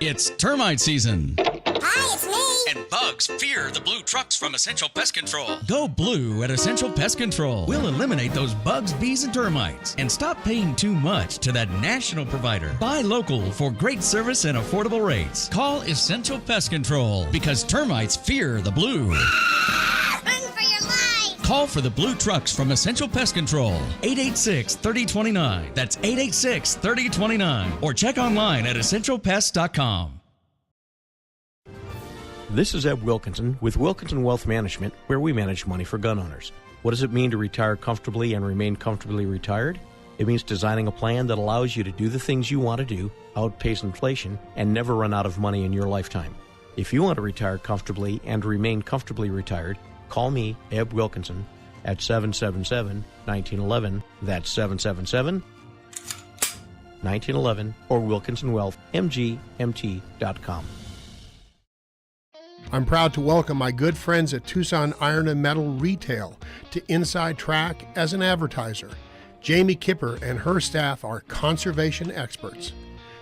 It's termite season. Hi, it's me. And bugs fear the blue trucks from Essential Pest Control. Go blue at Essential Pest Control. We'll eliminate those bugs, bees, and termites. And stop paying too much to that national provider. Buy local for great service and affordable rates. Call Essential Pest Control because termites fear the blue. Run for your life. Call for the blue trucks from Essential Pest Control. 886-3029. That's 886-3029. Or check online at essentialpest.com. This is Ed Wilkinson with Wilkinson Wealth Management, where we manage money for gun owners. What does it mean to retire comfortably and remain comfortably retired? It means designing a plan that allows you to do the things you want to do, outpace inflation, and never run out of money in your lifetime. If you want to retire comfortably and remain comfortably retired, call me, Ed Wilkinson, at 777-1911. That's 777-1911 or WilkinsonWealthMGMT.com. I'm proud to welcome my good friends at Tucson Iron and Metal Retail to Inside Track as an advertiser. Jamie Kipper and her staff are conservation experts.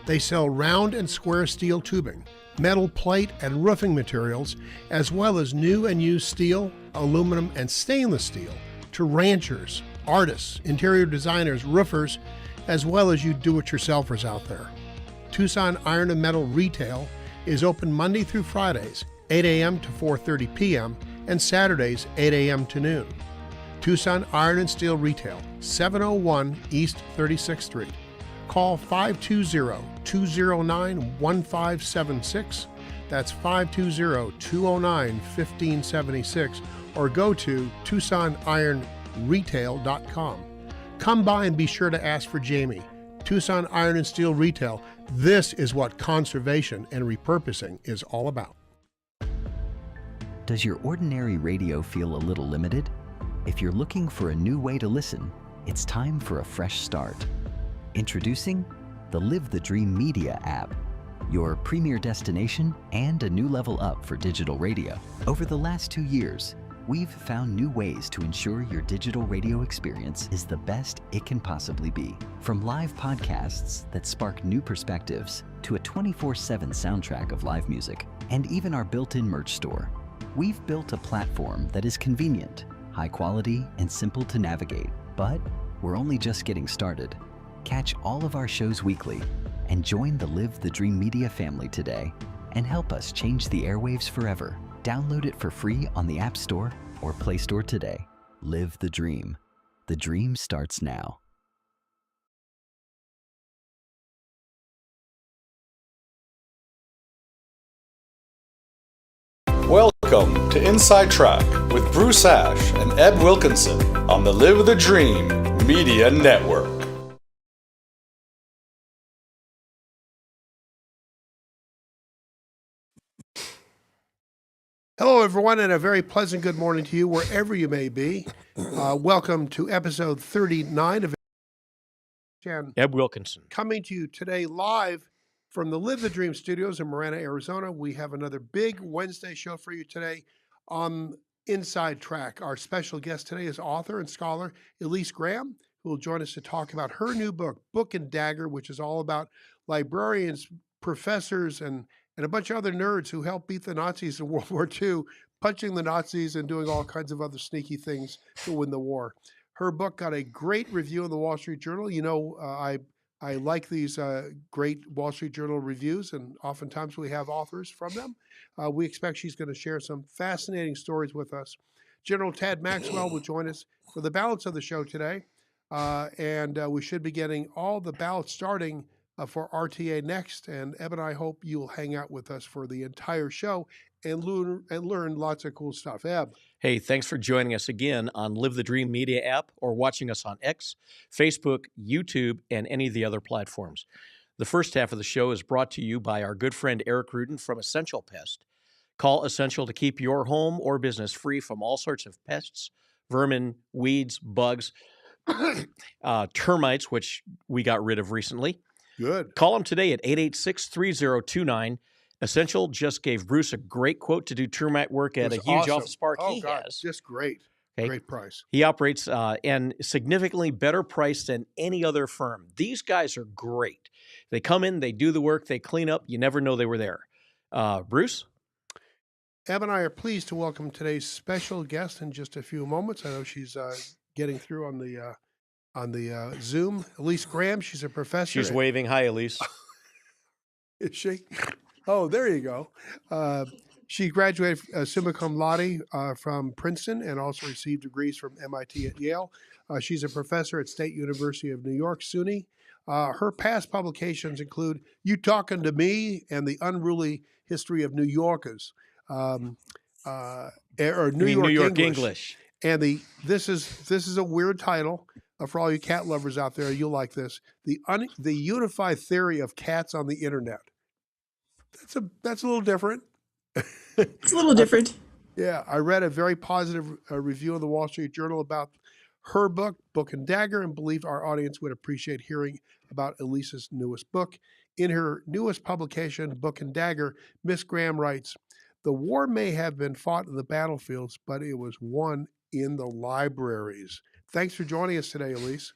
They sell round and square steel tubing, metal plate and roofing materials, as well as new and used steel, aluminum, and stainless steel to ranchers, artists, interior designers, roofers, as well as you do-it-yourselfers out there. Tucson Iron and Metal Retail is open Monday through Fridays, 8 a.m. to 4:30 p.m., and Saturdays, 8 a.m. to noon. Tucson Iron and Steel Retail, 701 East 36th Street. Call 520-209-1576. That's 520-209-1576, or go to TucsonIronRetail.com. Come by and be sure to ask for Jamie. Tucson Iron and Steel Retail, this is what conservation and repurposing is all about. Does your ordinary radio feel a little limited? If you're looking for a new way to listen, it's time for a fresh start. Introducing the Live the Dream Media app, your premier destination and a new level up for digital radio. Over the last 2 years, we've found new ways to ensure your digital radio experience is the best it can possibly be. From live podcasts that spark new perspectives to a 24/7 soundtrack of live music, and even our built-in merch store. We've built a platform that is convenient, high quality, and simple to navigate. But we're only just getting started. Catch all of our shows weekly and join the Live the Dream Media family today and help us change the airwaves forever. Download it for free on the App Store or Play Store today. Live the dream. The dream starts now. Welcome to Inside Track with Bruce Ash and Ed Wilkinson on the Live the Dream Media Network. Hello, everyone, and a very pleasant good morning to you wherever you may be. Welcome to episode 39 of Ed Wilkinson. Coming to you today live from the Live the Dream studios in Marana, Arizona. We have another big Wednesday show for you today on Inside Track. Our special guest today is author and scholar Elyse Graham, who will join us to talk about her new book, Book and Dagger, which is all about librarians, professors, and a bunch of other nerds who helped beat the Nazis in World War II, punching the Nazis and doing all kinds of other sneaky things to win the war. Her book got a great review in the Wall Street Journal. You know, I like these great Wall Street Journal reviews, and oftentimes we have authors from them. We expect she's going to share some fascinating stories with us. General Tad Maxwell will join us for the balance of the show today, and we should be getting all the ballots starting for RTA Next, and Eb and I hope you'll hang out with us for the entire show and learn lots of cool stuff. Eb. Hey, thanks for joining us again on Live the Dream Media app or watching us on X, Facebook, YouTube, and any of the other platforms. The first half of the show is brought to you by our good friend Eric Rudin from Essential Pest. Call Essential to keep your home or business free from all sorts of pests, vermin, weeds, bugs, termites, which we got rid of recently. Good. Call them today at 886-3029. Essential just gave Bruce a great quote to do termite work at a huge office park he has. Just great. Okay. Great price. He operates and significantly better price than any other firm. These guys are great. They come in, they do the work, they clean up. You never know they were there. Bruce? Eb and I are pleased to welcome today's special guest in just a few moments. I know she's getting through on the Zoom. Elyse Graham, she's a professor. She's waving. Hi, Elyse. Is she? Oh, there you go. She graduated summa cum laude from Princeton and also received degrees from MIT at Yale. She's a professor at State University of New York, SUNY. Her past publications include You Talking to Me and The Unruly History of New Yorkers, or New York English. And this is a weird title for all you cat lovers out there. You'll like this: the Unified Theory of Cats on the Internet. That's a little different. It's a little different. Yeah, I read a very positive review of the Wall Street Journal about her book, Book and Dagger, and believed our audience would appreciate hearing about Elise's newest book. In her newest publication, Book and Dagger, Miss Graham writes, "The war may have been fought in the battlefields, but it was won in the libraries." Thanks for joining us today, Elyse.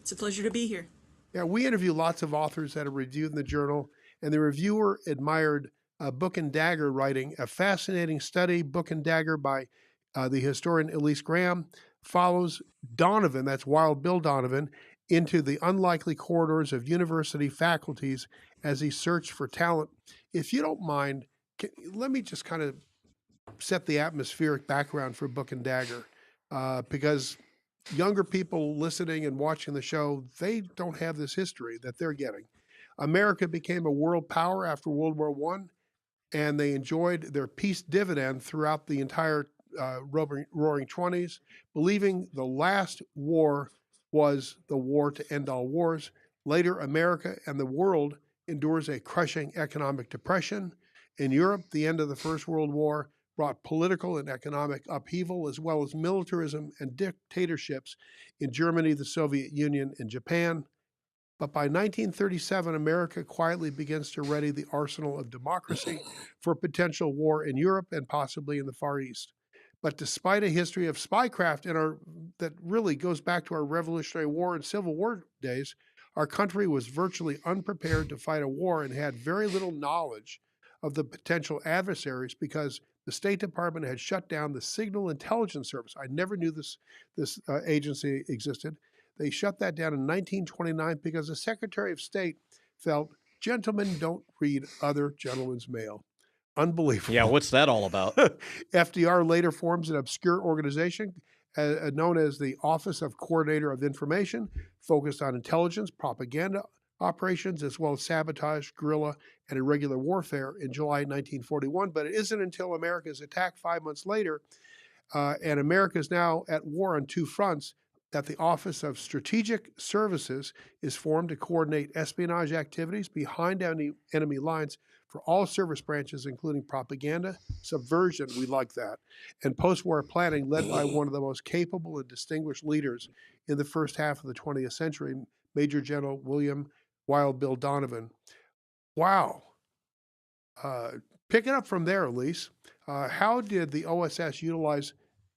It's a pleasure to be here. Yeah, we interview lots of authors that are reviewed in the journal, and the reviewer admired Book and Dagger writing. A fascinating study, Book and Dagger, by the historian Elyse Graham, follows Donovan, that's Wild Bill Donovan, into the unlikely corridors of university faculties as he searched for talent. If you don't mind, let me just kind of set the atmospheric background for Book and Dagger, because younger people listening and watching the show, they don't have this history that they're getting. America became a world power after World War I, and they enjoyed their peace dividend throughout the entire roaring 20s, believing the last war was the war to end all wars. Later, America and the world endures a crushing economic depression. In Europe, the end of the First World War brought political and economic upheaval, as well as militarism and dictatorships in Germany, the Soviet Union, and Japan. But by 1937, America quietly begins to ready the arsenal of democracy for potential war in Europe and possibly in the Far East. But despite a history of spycraft that really goes back to our Revolutionary War and Civil War days, our country was virtually unprepared to fight a war and had very little knowledge of the potential adversaries because the State Department had shut down the Signal Intelligence Service. I never knew this agency existed. They shut that down in 1929 because the Secretary of State felt gentlemen don't read other gentlemen's mail. Unbelievable. Yeah, what's that all about? FDR later forms an obscure organization known as the Office of Coordinator of Information, focused on intelligence, propaganda operations, as well as sabotage, guerrilla, and irregular warfare in July 1941. But it isn't until America is attacked 5 months later, and America is now at war on two fronts, that the Office of Strategic Services is formed to coordinate espionage activities behind enemy lines for all service branches, including propaganda, subversion, we like that, and post-war planning, led by one of the most capable and distinguished leaders in the first half of the 20th century, Major General William Wild Bill Donovan. Wow. Pick it up from there, Elyse. How did the OSS utilize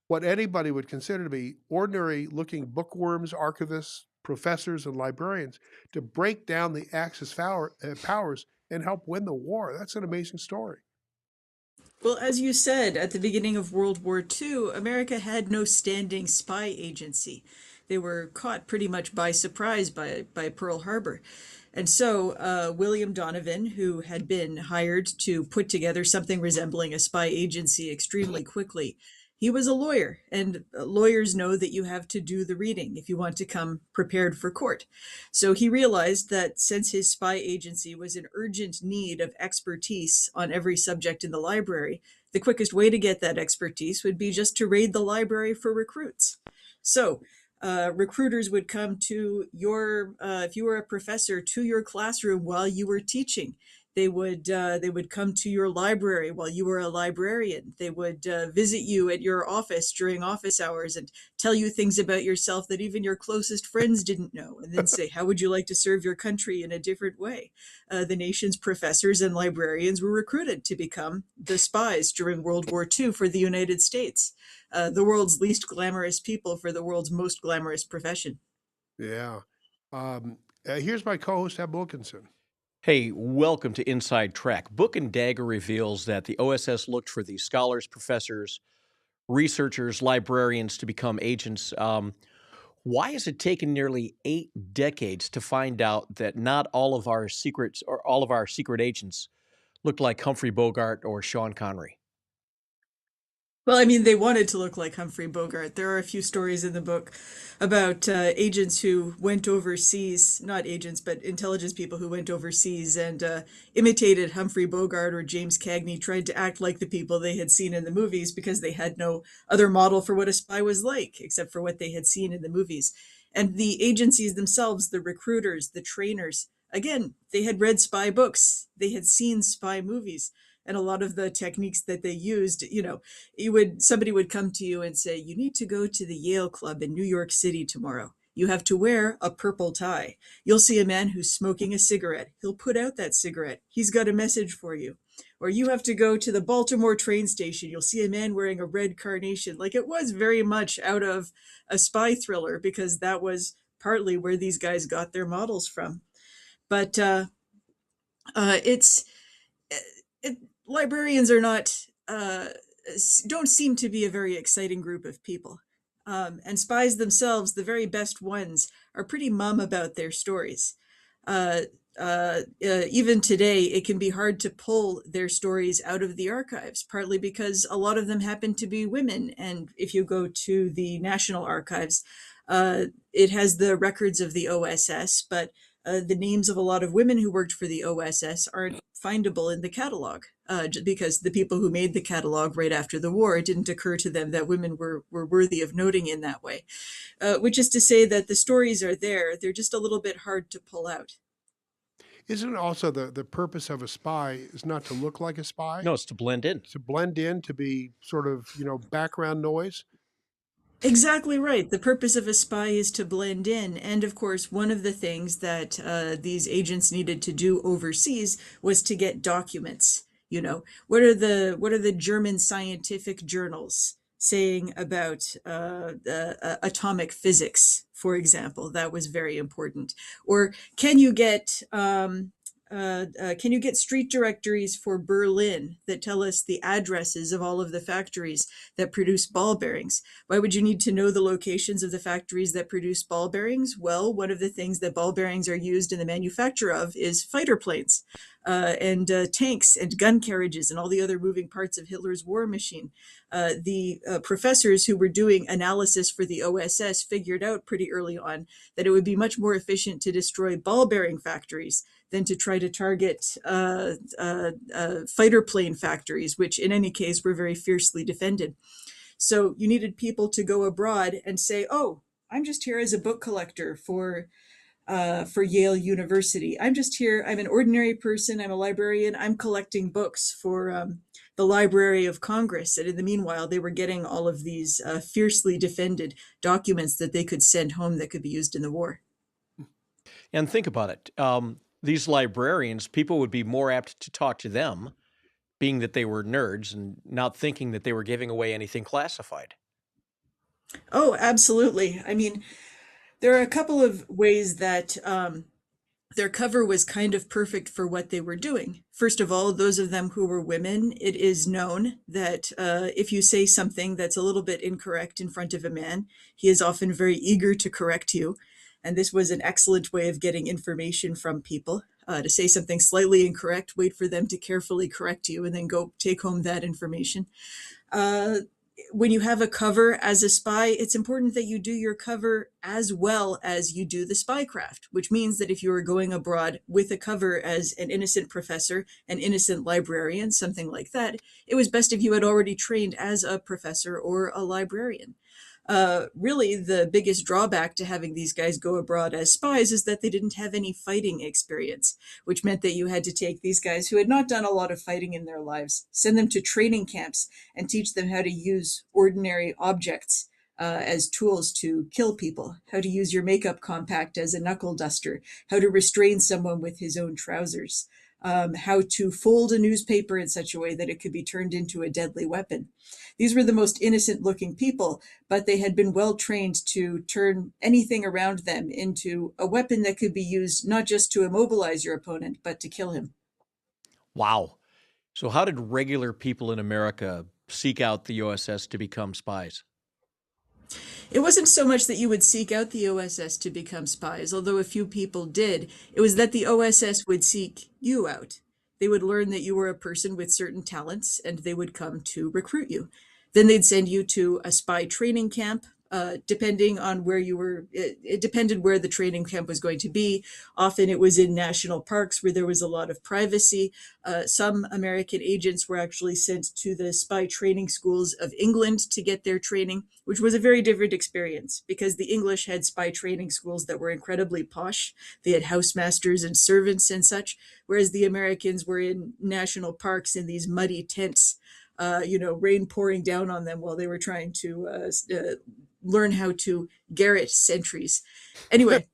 what anybody would consider to be ordinary-looking bookworms, archivists, professors, and librarians to break down the Axis powers and help win the war? That's an amazing story. Well, as you said, at the beginning of World War II, America had no standing spy agency. They were caught pretty much by surprise by Pearl Harbor. And so William Donovan, who had been hired to put together something resembling a spy agency extremely quickly, he was a lawyer, and lawyers know that you have to do the reading if you want to come prepared for court. So he realized that since his spy agency was in urgent need of expertise on every subject in the library, the quickest way to get that expertise would be just to raid the library for recruits. So recruiters would come to your, if you were a professor, to your classroom while you were teaching. They would come to your library while you were a librarian. They would visit you at your office during office hours and tell you things about yourself that even your closest friends didn't know, and then say, how would you like to serve your country in a different way? The nation's professors and librarians were recruited to become the spies during World War II for the United States, the world's least glamorous people for the world's most glamorous profession. Yeah. Here's my co-host, Eb Wilkinson. Hey, welcome to Inside Track. Book and Dagger reveals that the OSS looked for these scholars, professors, researchers, librarians to become agents. Why has it taken nearly 8 decades to find out that not all of our secrets or all of our secret agents looked like Humphrey Bogart or Sean Connery? Well, I mean, they wanted to look like Humphrey Bogart. There are a few stories in the book about agents who went overseas, not agents, but intelligence people who went overseas and imitated Humphrey Bogart or James Cagney, tried to act like the people they had seen in the movies because they had no other model for what a spy was like, except for what they had seen in the movies. And the agencies themselves, the recruiters, the trainers, again, they had read spy books, they had seen spy movies. And a lot of the techniques that they used, somebody would come to you and say, you need to go to the Yale Club in New York City tomorrow. You have to wear a purple tie. You'll see a man who's smoking a cigarette. He'll put out that cigarette. He's got a message for you. Or you have to go to the Baltimore train station. You'll see a man wearing a red carnation. Like, it was very much out of a spy thriller, because that was partly where these guys got their models from. But librarians are not, don't seem to be a very exciting group of people. And spies themselves, the very best ones, are pretty mum about their stories. Even today, it can be hard to pull their stories out of the archives, partly because a lot of them happen to be women. And if you go to the National Archives, it has the records of the OSS, but the names of a lot of women who worked for the OSS aren't findable in the catalog, because the people who made the catalog right after the war, it didn't occur to them that women were worthy of noting in that way. Which is to say that the stories are there, they're just a little bit hard to pull out. Isn't it also the purpose of a spy is not to look like a spy? No, it's to blend in. To blend in, to be sort of, background noise? Exactly right. The purpose of a spy is to blend in. And of course, one of the things that these agents needed to do overseas was to get documents. What are the German scientific journals saying about atomic physics, for example? That was very important. Or can you get street directories for Berlin that tell us the addresses of all of the factories that produce ball bearings? Why would you need to know the locations of the factories that produce ball bearings? Well, one of the things that ball bearings are used in the manufacture of is fighter planes, and tanks and gun carriages and all the other moving parts of Hitler's war machine. The professors who were doing analysis for the OSS figured out pretty early on that it would be much more efficient to destroy ball bearing factories than to try to target fighter plane factories, which in any case were very fiercely defended. So you needed people to go abroad and say, oh, I'm just here as a book collector for Yale University. I'm just here. I'm an ordinary person. I'm a librarian. I'm collecting books for the Library of Congress. And in the meanwhile, they were getting all of these fiercely defended documents that they could send home that could be used in the war. And think about it. These librarians, people would be more apt to talk to them, being that they were nerds and not thinking that they were giving away anything classified. Oh, absolutely. I mean, there are a couple of ways that their cover was kind of perfect for what they were doing. First of all, those of them who were women, it is known that if you say something that's a little bit incorrect in front of a man, he is often very eager to correct you. And this was an excellent way of getting information from people. To say something slightly incorrect, wait for them to carefully correct you, and then go take home that information. When you have a cover as a spy, it's important that you do your cover as well as you do the spycraft, which means that if you are going abroad with a cover as an innocent professor, an innocent librarian, something like that, it was best if you had already trained as a professor or a librarian. Really, the biggest drawback to having these guys go abroad as spies is that they didn't have any fighting experience, which meant that you had to take these guys who had not done a lot of fighting in their lives, send them to training camps, and teach them how to use ordinary objects as tools to kill people, how to use your makeup compact as a knuckle duster, how to restrain someone with his own trousers, how to fold a newspaper in such a way that it could be turned into a deadly weapon. These were the most innocent looking people, but they had been well trained to turn anything around them into a weapon that could be used not just to immobilize your opponent, but to kill him. Wow. So how did regular people in America seek out the OSS to become spies? It wasn't so much that you would seek out the OSS to become spies, although a few people did. It was that the OSS would seek you out. They would learn that you were a person with certain talents, and they would come to recruit you. Then they'd send you to a spy training camp. Depending on where you were, it depended where the training camp was going to be. Often it was in national parks where there was a lot of privacy. Some American agents were actually sent to the spy training schools of England to get their training, which was a very different experience because the English had spy training schools that were incredibly posh. They had housemasters and servants and such, whereas the Americans were in national parks in these muddy tents, rain pouring down on them while they were trying to learn how to garrote sentries. Anyway.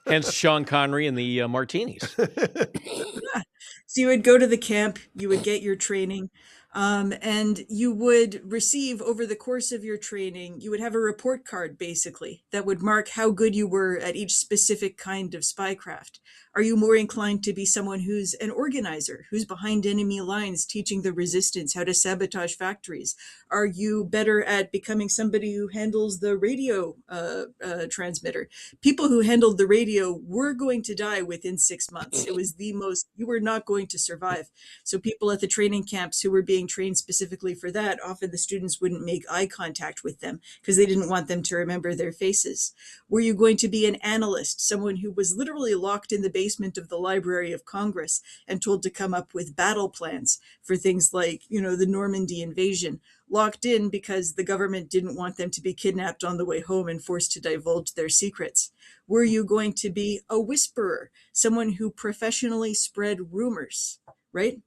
Hence Sean Connery and the Martinis. Yeah. So you would go to the camp, you would get your training, and you would receive over the course of your training, you would have a report card basically that would mark how good you were at each specific kind of spycraft. Are you more inclined to be someone who's an organizer, who's behind enemy lines, teaching the resistance how to sabotage factories? Are you better at becoming somebody who handles the radio transmitter? People who handled the radio were going to die within 6 months. It was you were not going to survive. So people at the training camps who were being trained specifically for that, often the students wouldn't make eye contact with them because they didn't want them to remember their faces. Were you going to be an analyst, someone who was literally locked in the basement of the Library of Congress and told to come up with battle plans for things like, the Normandy invasion, locked in because the government didn't want them to be kidnapped on the way home and forced to divulge their secrets? Were you going to be a whisperer, someone who professionally spread rumors, right?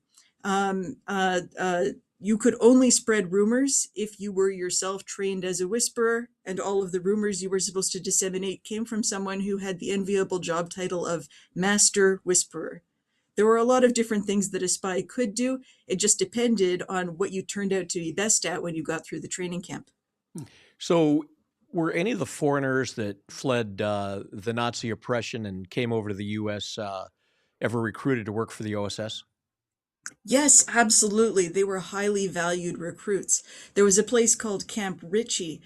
You could only spread rumors if you were yourself trained as a whisperer, and all of the rumors you were supposed to disseminate came from someone who had the enviable job title of Master Whisperer. There were a lot of different things that a spy could do. It just depended on what you turned out to be best at when you got through the training camp. So were any of the foreigners that fled the Nazi oppression and came over to the U.S. Ever recruited to work for the OSS? Yes, absolutely. They were highly valued recruits. There was a place called Camp Ritchie,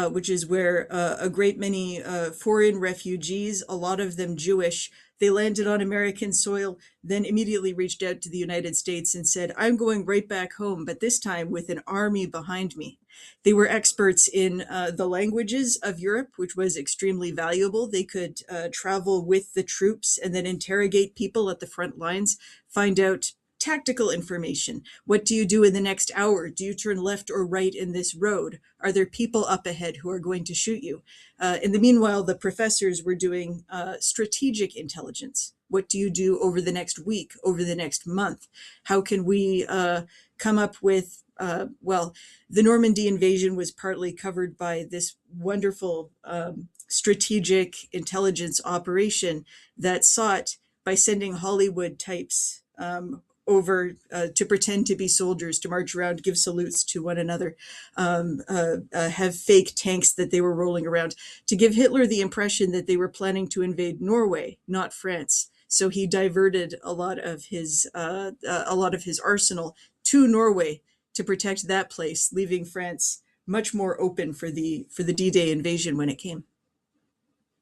which is where a great many foreign refugees, a lot of them Jewish, they landed on American soil, then immediately reached out to the United States and said, I'm going right back home, but this time with an army behind me. They were experts in the languages of Europe, which was extremely valuable. They could travel with the troops and then interrogate people at the front lines, find out tactical information. What do you do in the next hour? Do you turn left or right in this road? Are there people up ahead who are going to shoot you? In the meanwhile, the professors were doing strategic intelligence. What do you do over the next week, over the next month? How can we come up with, the Normandy invasion was partly covered by this wonderful strategic intelligence operation that sought, by sending Hollywood types over to pretend to be soldiers, to march around, give salutes to one another, have fake tanks that they were rolling around, to give Hitler the impression that they were planning to invade Norway, not France. So he diverted a lot of his arsenal to Norway to protect that place, leaving France much more open for the D-Day invasion when it came.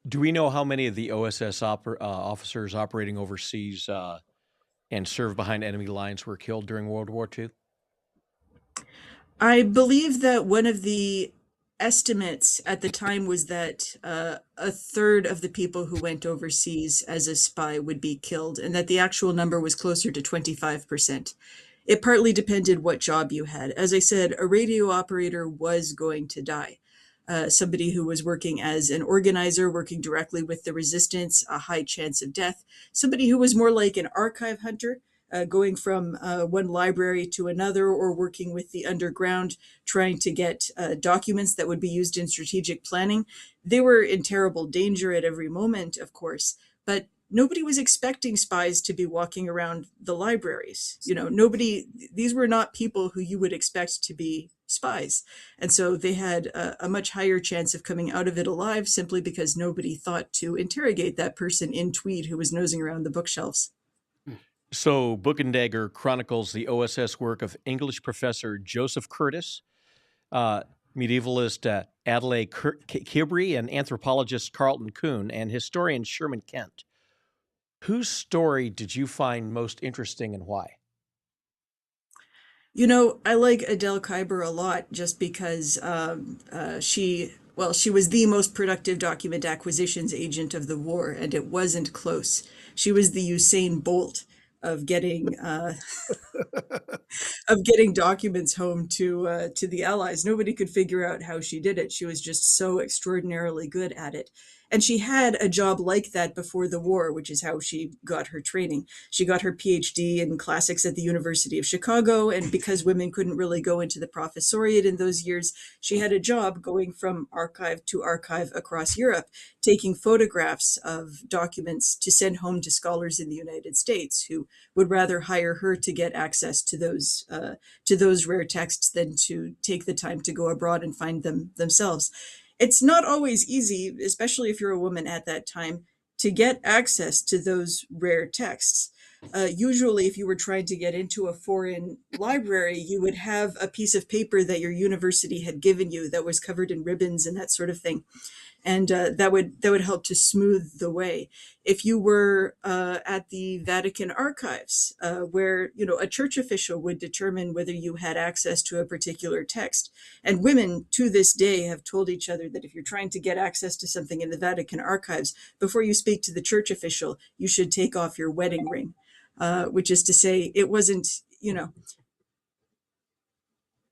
Do we know how many of the OSS officers operating overseas and served behind enemy lines were killed during World War II? I believe that one of the estimates at the time was that a third of the people who went overseas as a spy would be killed, and that the actual number was closer to 25%. It partly depended what job you had. As I said, a radio operator was going to die. somebody who was working as an organizer, working directly with the resistance, a high chance of death, somebody who was more like an archive hunter, going from one library to another, or working with the underground, trying to get documents that would be used in strategic planning. They were in terrible danger at every moment, of course, but nobody was expecting spies to be walking around the libraries. These were not people who you would expect to be spies. And so they had a much higher chance of coming out of it alive, simply because nobody thought to interrogate that person in tweed who was nosing around the bookshelves. So, Book and Dagger chronicles the OSS work of English professor Joseph Curtis, medievalist Adelaide Kibri, and anthropologist Carlton Kuhn, and historian Sherman Kent. Whose story did you find most interesting, and why? I like Adele Kuyper a lot, just because she was the most productive document acquisitions agent of the war, and it wasn't close. She was the Usain Bolt of getting documents home to the Allies. Nobody could figure out how she did it. She was just so extraordinarily good at it. And she had a job like that before the war, which is how she got her training. She got her PhD in classics at the University of Chicago, and because women couldn't really go into the professoriate in those years, she had a job going from archive to archive across Europe, taking photographs of documents to send home to scholars in the United States who would rather hire her to get access to those rare texts than to take the time to go abroad and find them themselves. It's not always easy, especially if you're a woman at that time, to get access to those rare texts. Usually, if you were trying to get into a foreign library, you would have a piece of paper that your university had given you that was covered in ribbons and that sort of thing, and that would help to smooth the way. If you were at the Vatican archives, where a church official would determine whether you had access to a particular text, and women to this day have told each other that if you're trying to get access to something in the Vatican archives, before you speak to the church official, you should take off your wedding ring, which is to say, it wasn't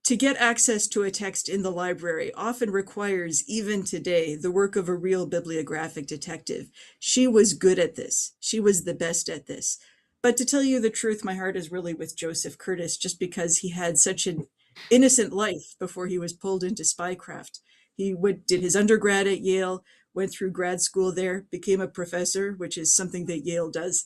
to get access to a text in the library often requires, even today, the work of a real bibliographic detective. She was good at this. She was the best at this. But to tell you the truth, my heart is really with Joseph Curtis, just because he had such an innocent life before he was pulled into spycraft. He did his undergrad at Yale, went through grad school there, became a professor, which is something that Yale does.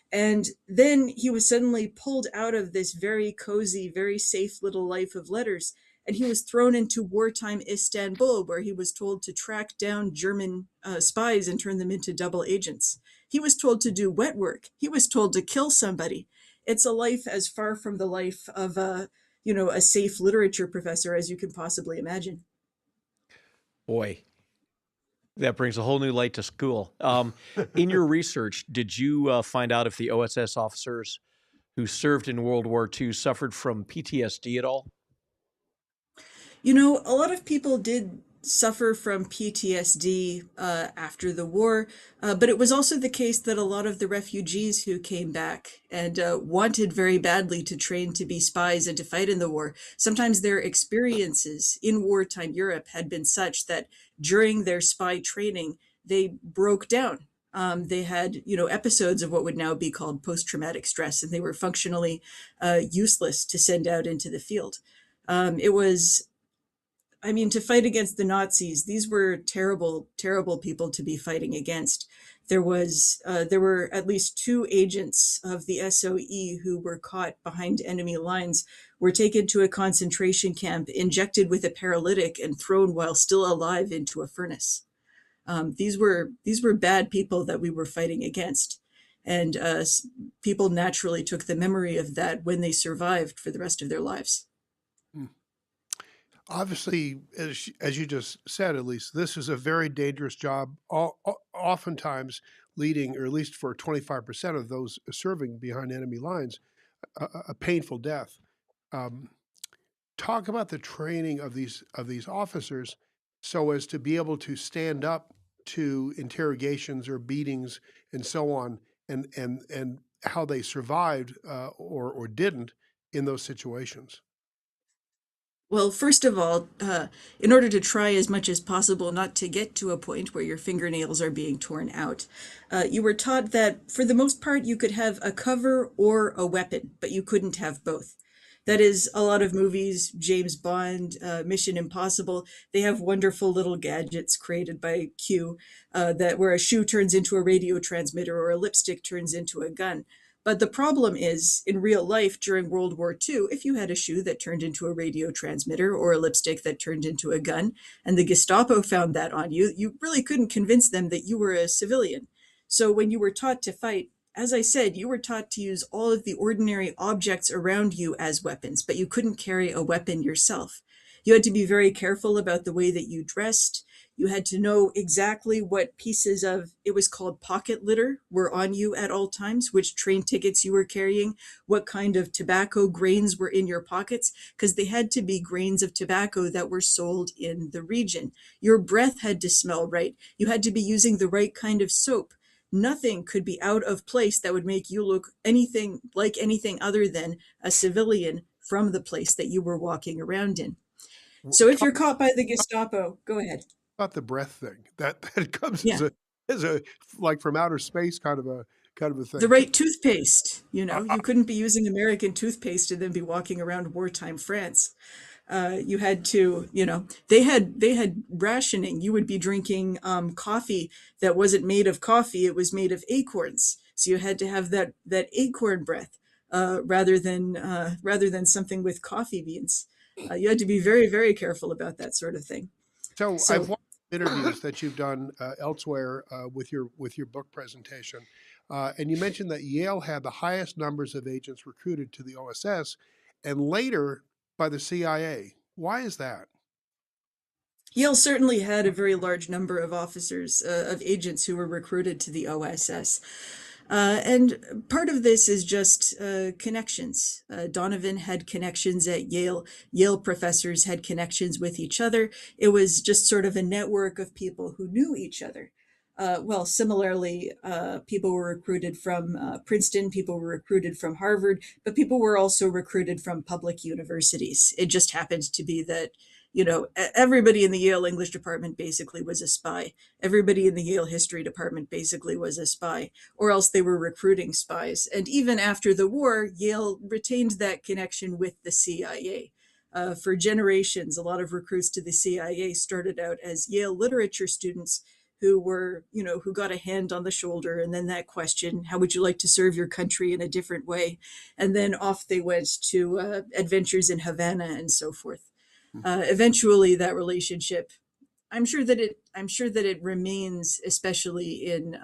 And then he was suddenly pulled out of this very cozy, very safe little life of letters, and he was thrown into wartime Istanbul, where he was told to track down German spies and turn them into double agents. He was told to do wet work. He was told to kill somebody. It's a life as far from the life of a safe literature professor as you can possibly imagine. Boy, that brings a whole new light to school. In your research, did you find out if the OSS officers who served in World War II suffered from PTSD at all? A lot of people did suffer from PTSD after the war, but it was also the case that a lot of the refugees who came back and wanted very badly to train to be spies and to fight in the war, sometimes their experiences in wartime Europe had been such that during their spy training, they broke down. They had, episodes of what would now be called post-traumatic stress, and they were functionally useless to send out into the field. It was to fight against the Nazis, these were terrible, terrible people to be fighting against. There were at least 2 agents of the SOE who were caught behind enemy lines, were taken to a concentration camp, injected with a paralytic, and thrown while still alive into a furnace. These were bad people that we were fighting against, and people naturally took the memory of that when they survived for the rest of their lives. Obviously, as you just said, Elyse, this is a very dangerous job, oftentimes leading, or at least for 25% of those serving behind enemy lines, a painful death. Talk about the training of these officers so as to be able to stand up to interrogations or beatings and so on, and how they survived or didn't in those situations. Well, first of all, in order to try as much as possible not to get to a point where your fingernails are being torn out, you were taught that for the most part you could have a cover or a weapon, but you couldn't have both. That is, a lot of movies, James Bond, Mission Impossible, they have wonderful little gadgets created by Q, that where a shoe turns into a radio transmitter or a lipstick turns into a gun. But the problem is, in real life during World War II, if you had a shoe that turned into a radio transmitter or a lipstick that turned into a gun, and the Gestapo found that on you, you really couldn't convince them that you were a civilian. So when you were taught to fight, as I said, you were taught to use all of the ordinary objects around you as weapons, but you couldn't carry a weapon yourself. You had to be very careful about the way that you dressed. You had to know exactly what pieces of, it was called pocket litter, were on you at all times, which train tickets you were carrying, what kind of tobacco grains were in your pockets, because they had to be grains of tobacco that were sold in the region. Your breath had to smell right. You had to be using the right kind of soap. Nothing could be out of place that would make you look anything like anything other than a civilian from the place that you were walking around in. So if Talk you're caught by the Gestapo, go ahead. about the breath thing. That comes Yeah. as a like from outer space kind of a The thing. right toothpaste, you couldn't be using American toothpaste and then be walking around wartime France. You had to, they had rationing. You would be drinking coffee that wasn't made of coffee; it was made of acorns. So you had to have that acorn breath rather than something with coffee beans. You had to be very, very careful about that sort of thing. So I've So watched interviews that you've done elsewhere with your book presentation, and you mentioned that Yale had the highest numbers of agents recruited to the OSS, and later by the CIA. Why is that? Yale certainly had a very large number of officers, of agents who were recruited to the OSS. And part of this is just connections. Donovan had connections at Yale. Yale professors had connections with each other. It was just sort of a network of people who knew each other. Well, similarly, people were recruited from Princeton, people were recruited from Harvard, but people were also recruited from public universities. It just happened to be that, everybody in the Yale English department basically was a spy. Everybody in the Yale history department basically was a spy, or else they were recruiting spies. And even after the war, Yale retained that connection with the CIA. For generations, a lot of recruits to the CIA started out as Yale literature students who got a hand on the shoulder, and then that question, how would you like to serve your country in a different way? And then off they went to adventures in Havana and so forth. Eventually, that relationship, I'm sure that it remains, especially in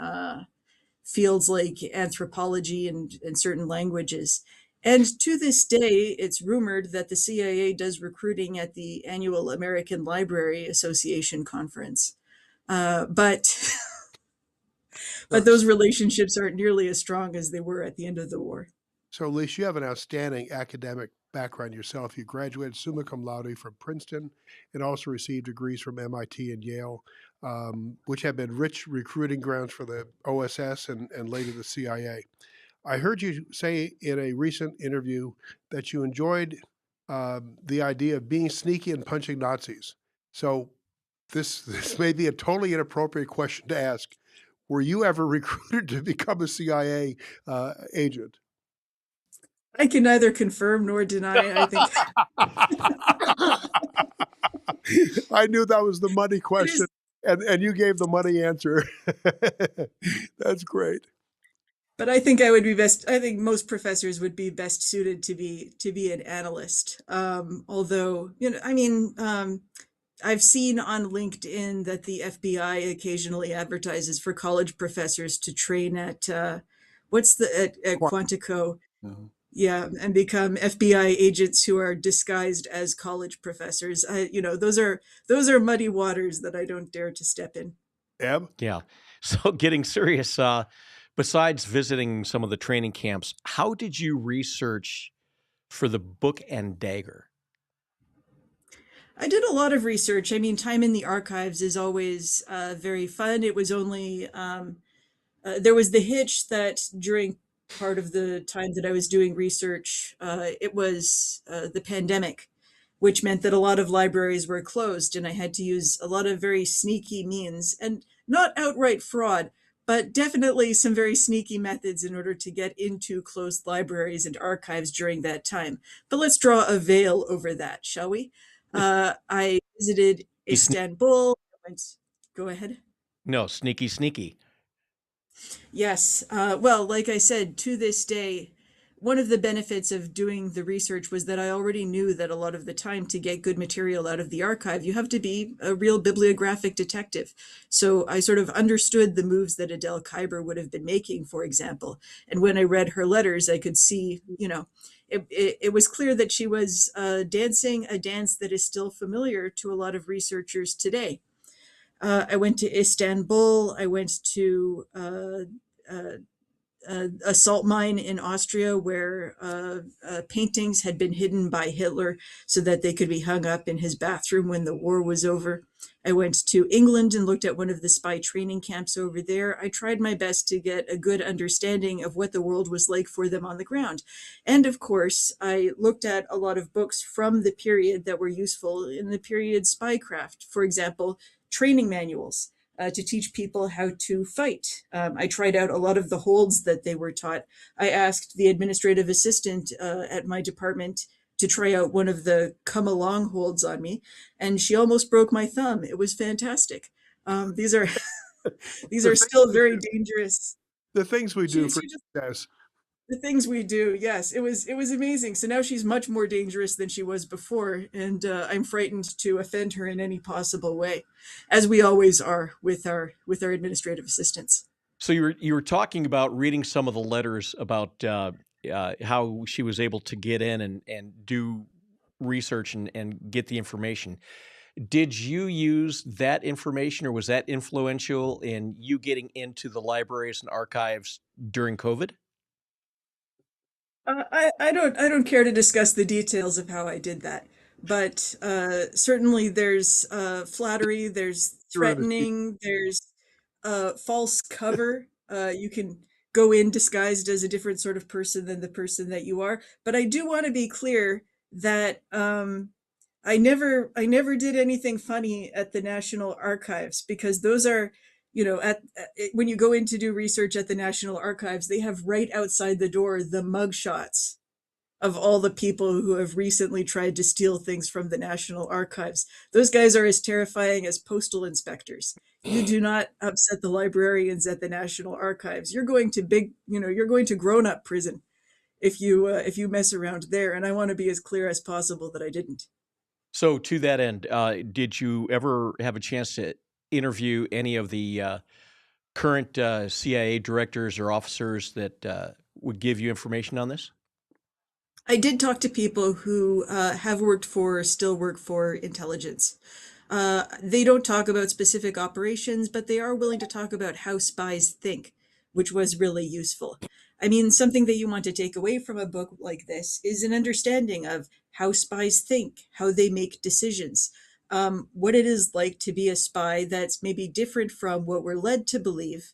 fields like anthropology and certain languages. And to this day, it's rumored that the CIA does recruiting at the annual American Library Association conference. But but That's those relationships aren't nearly as strong as they were at the end of the war. So, Elise, you have an outstanding academic background yourself. You graduated summa cum laude from Princeton and also received degrees from MIT and Yale, which have been rich recruiting grounds for the OSS and later the CIA. I heard you say in a recent interview that you enjoyed the idea of being sneaky and punching Nazis. So, this may be a totally inappropriate question to ask. Were you ever recruited to become a CIA agent? I can neither confirm nor deny. I think I knew that was the money it question, is, and you gave the money answer. That's great. but I think I would be best. I think most professors would be best suited to be an analyst. Although, I've seen on LinkedIn that the FBI occasionally advertises for college professors to train at at Quantico. Mhm. Yeah, and become FBI agents who are disguised as college professors. Those are muddy waters that I don't dare to step in. Eb? Yeah. So getting serious, besides visiting some of the training camps, how did you research for the book and Dagger? I did a lot of research. I mean, time in the archives is always very fun. It was only there was the hitch that during part of the time that I was doing research, it was the pandemic which meant that a lot of libraries were closed, and I had to use a lot of very sneaky means, and not outright fraud, but definitely some very sneaky methods in order to get into closed libraries and archives during that time. But let's draw a veil over that, shall we? I visited Istanbul. Go ahead. No, sneaky, sneaky. Yes. Well, like I said, to this day, one of the benefits of doing the research was that I already knew that a lot of the time to get good material out of the archive, you have to be a real bibliographic detective. So I sort of understood the moves that Adele Kuyper would have been making, for example. And when I read her letters, I could see, it was clear that she was dancing a dance that is still familiar to a lot of researchers today. I went to Istanbul. I went to a salt mine in Austria where paintings had been hidden by Hitler so that they could be hung up in his bathroom when the war was over. I went to England and looked at one of the spy training camps over there. I tried my best to get a good understanding of what the world was like for them on the ground. And of course, I looked at a lot of books from the period that were useful in the period spycraft. For example, training manuals to teach people how to fight. I tried out a lot of the holds that they were taught. I asked the administrative assistant at my department to try out one of the come along holds on me, and she almost broke my thumb. It was fantastic. These are these are still very dangerous. The things we do for She just success. the things we do, yes, it was amazing. So now she's much more dangerous than she was before, and I'm frightened to offend her in any possible way, as we always are with our administrative assistants. So you were talking about reading some of the letters about how she was able to get in and do research and get the information. Did you use that information, or was that influential in you getting into the libraries and archives during COVID? I don't care to discuss the details of how I did that, but certainly there's flattery, there's threatening, there's false cover. You can go in disguised as a different sort of person than the person that you are. But I do want to be clear that I never did anything funny at the National Archives, because those are, when you go in to do research at the National Archives, they have right outside the door the mugshots of all the people who have recently tried to steal things from the National Archives. Those guys are as terrifying as postal inspectors. You do not upset the librarians at the National Archives. You're going to grown-up prison if you mess around there. And I want to be as clear as possible that I didn't. So to that end, did you ever have a chance to interview any of the current CIA directors or officers that would give you information on this? I did talk to people who have worked for or still work for intelligence. They don't talk about specific operations, but they are willing to talk about how spies think, which was really useful. I mean, something that you want to take away from a book like this is an understanding of how spies think, how they make decisions, what it is like to be a spy that's maybe different from what we're led to believe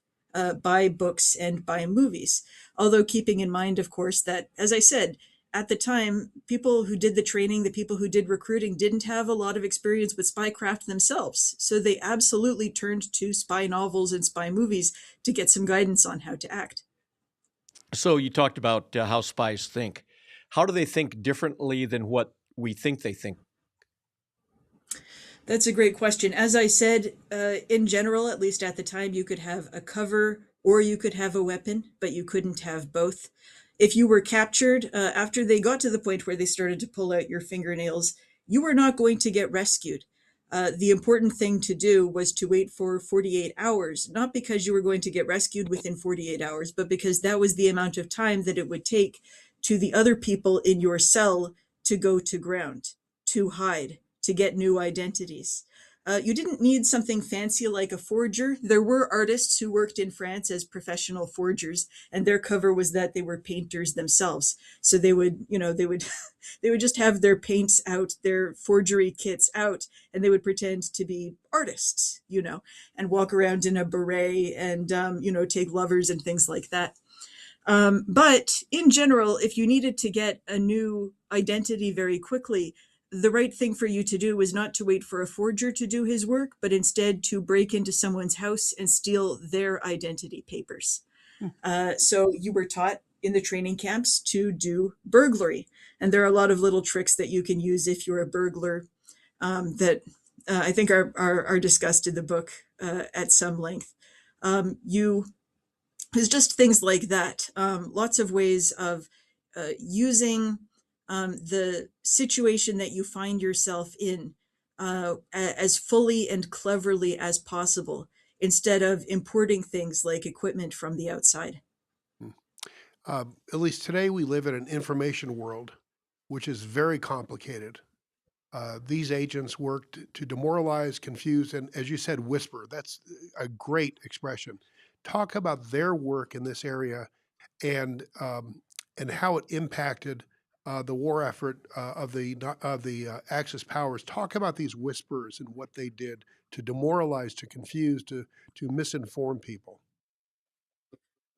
by books and by movies. Although keeping in mind, of course, that, as I said, at the time, people who did the training, the people who did recruiting, didn't have a lot of experience with spycraft themselves. So they absolutely turned to spy novels and spy movies to get some guidance on how to act. So you talked about how spies think. How do they think differently than what we think they think? That's a great question. As I said, in general, at least at the time, you could have a cover or you could have a weapon, but you couldn't have both. If you were captured, after they got to the point where they started to pull out your fingernails, you were not going to get rescued. The important thing to do was to wait for 48 hours, not because you were going to get rescued within 48 hours, but because that was the amount of time that it would take to the other people in your cell to go to ground, to hide, to get new identities. You didn't need something fancy like a forger. There were artists who worked in France as professional forgers, and their cover was that they were painters themselves. So they would they would just have their paints out, their forgery kits out, and they would pretend to be artists, and walk around in a beret and take lovers and things like that. But in general, if you needed to get a new identity very quickly, the right thing for you to do was not to wait for a forger to do his work, but instead to break into someone's house and steal their identity papers. So you were taught in the training camps to do burglary. And there are a lot of little tricks that you can use if you're a burglar that I think are discussed in the book at some length. There's just things like that. Lots of ways of using the situation that you find yourself in as fully and cleverly as possible, instead of importing things like equipment from the outside. At least today we live in an information world, which is very complicated. These agents worked to demoralize, confuse, and, as you said, whisper. That's a great expression. Talk about their work in this area and how it impacted the war effort of the Axis powers. Talk about these whisperers and what they did to demoralize, to confuse, to misinform people.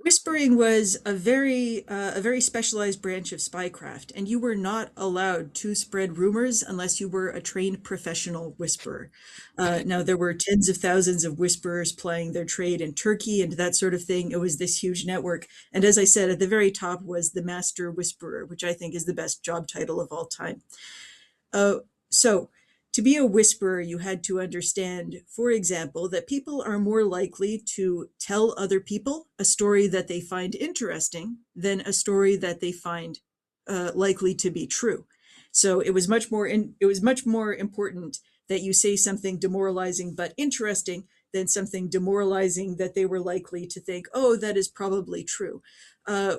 Whispering was a very specialized branch of spycraft, and you were not allowed to spread rumors unless you were a trained professional whisperer. Now, there were tens of thousands of whisperers plying their trade in Turkey and that sort of thing. It was this huge network. And as I said, at the very top was the master whisperer, which I think is the best job title of all time. So to be a whisperer, you had to understand, for example, that people are more likely to tell other people a story that they find interesting than a story that they find likely to be true. So it was much more important that you say something demoralizing but interesting than something demoralizing that they were likely to think, oh, that is probably true.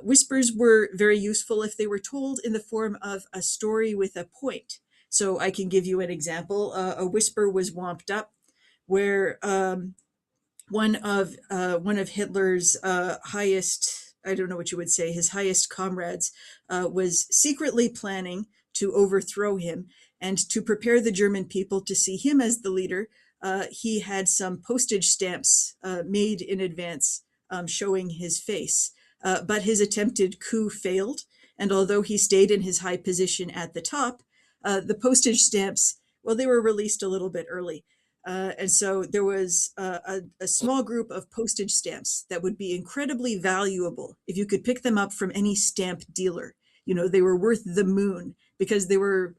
Whispers were very useful if they were told in the form of a story with a point. So I can give you an example. A whisper was womped up where one of Hitler's highest, I don't know what you would say, his highest comrades was secretly planning to overthrow him. And to prepare the German people to see him as the leader, he had some postage stamps made in advance showing his face. But his attempted coup failed. And although he stayed in his high position at the top, the postage stamps, well, they were released a little bit early. And so there was a small group of postage stamps that would be incredibly valuable if you could pick them up from any stamp dealer. You know, they were worth the moon because they were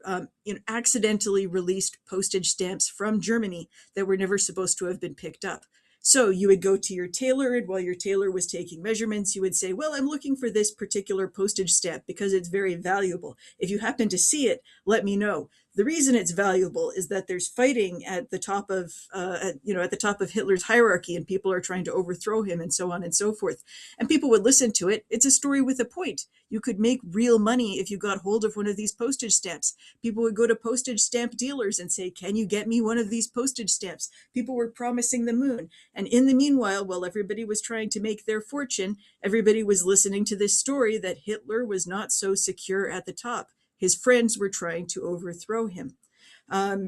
accidentally released postage stamps from Germany that were never supposed to have been picked up. So you would go to your tailor, and while your tailor was taking measurements, you would say, well, I'm looking for this particular postage stamp because it's very valuable. If you happen to see it, let me know. The reason it's valuable is that there's fighting at the top of, at the top of Hitler's hierarchy, and people are trying to overthrow him, and so on and so forth. And people would listen to it. It's a story with a point. You could make real money if you got hold of one of these postage stamps. People would go to postage stamp dealers and say, can you get me one of these postage stamps? People were promising the moon. And in the meanwhile, while everybody was trying to make their fortune, everybody was listening to this story that Hitler was not so secure at the top. His friends were trying to overthrow him.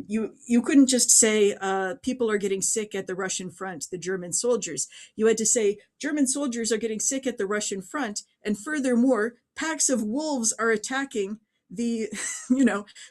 You couldn't just say people are getting sick at the Russian front, the German soldiers. You had to say German soldiers are getting sick at the Russian front, and furthermore, packs of wolves are attacking the,